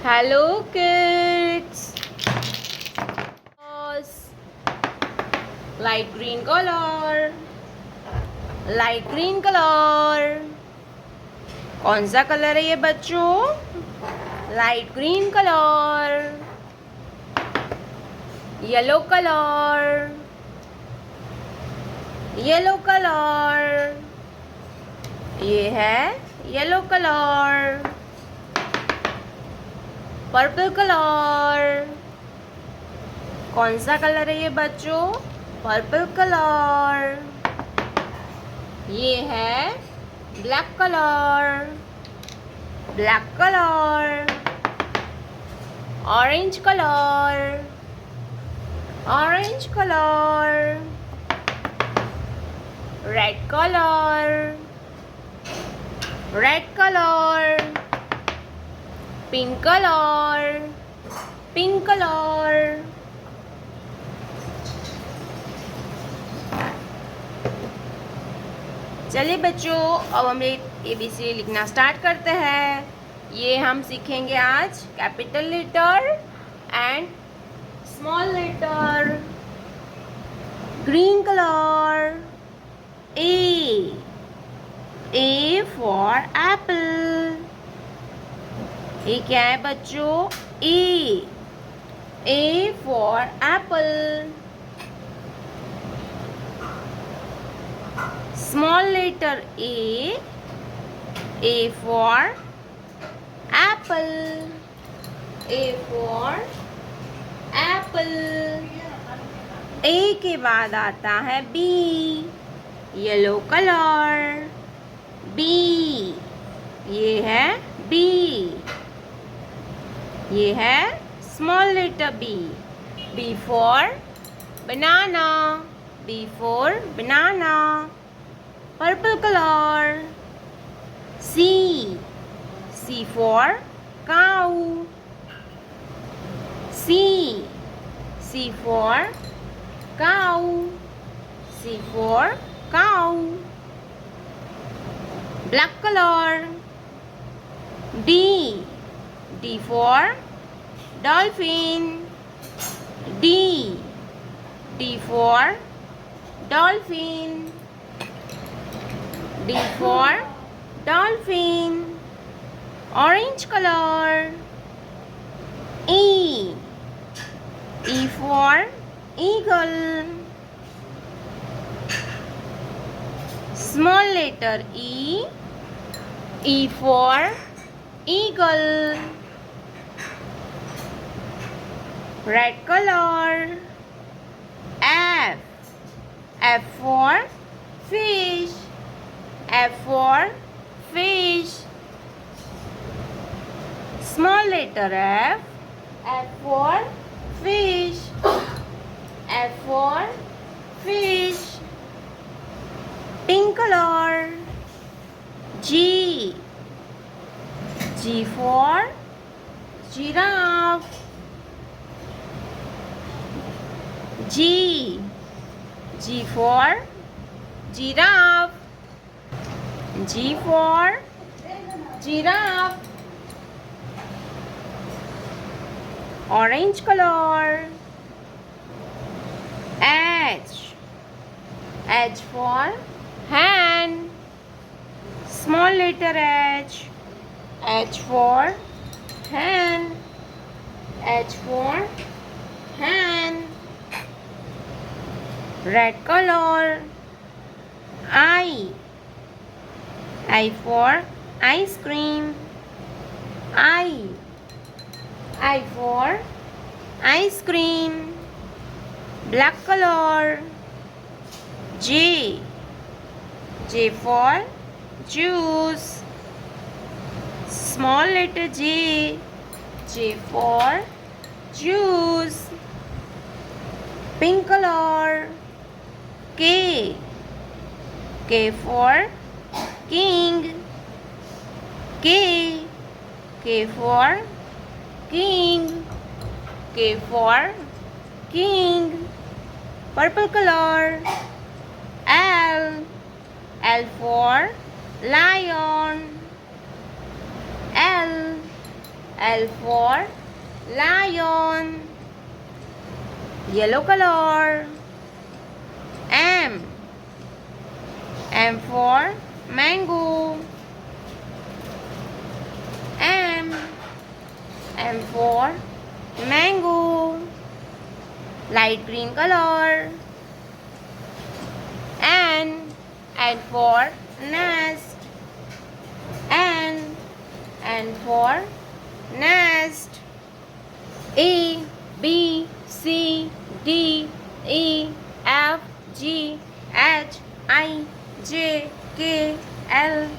Hello kids. Light green color. Light green color. कौन सा colour है ये बच्चों? Light green colour. Yellow colour. Yellow colour. ये है येलो कलर. Purple colour. कौन सा कलर है ये बच्चों? Purple colour. ये है black colour. Black colour. Orange colour. Orange colour. Red colour. Red colour. Pink colour. Pink colour. चलिए बच्चों, अब हम ABC लिखना स्टार्ट करते हैं. ये हम सीखेंगे आज capital letter and small letter. Green colour. A for apple. ये क्या है बच्चों? A for apple. Small letter A for apple. A for apple. A के बाद आता है B, yellow color. B, ये है B. ये है small letter B. B for banana. B for banana. Purple color. C for cow. C for cow. C for cow. Black color. D for dolphin. D for dolphin. D for dolphin. Orange color. E for eagle. Small letter E for eagle. Red color. F for fish. F for fish. Small letter F. F for fish. F for fish. Pink color. G for giraffe. G for giraffe. G for giraffe. Orange color. H for hand. Small letter H. H for hand. H for hand. Red color. I for ice cream. I for ice cream. Black color. J for juice. Small letter J. J for juice. Pink color. K for king. K for king. K for king. Purple color. L for lion. L for lion, yellow color. M for mango. M for mango, light green color. N for nest. N for nest. A B C D E F G H I J K L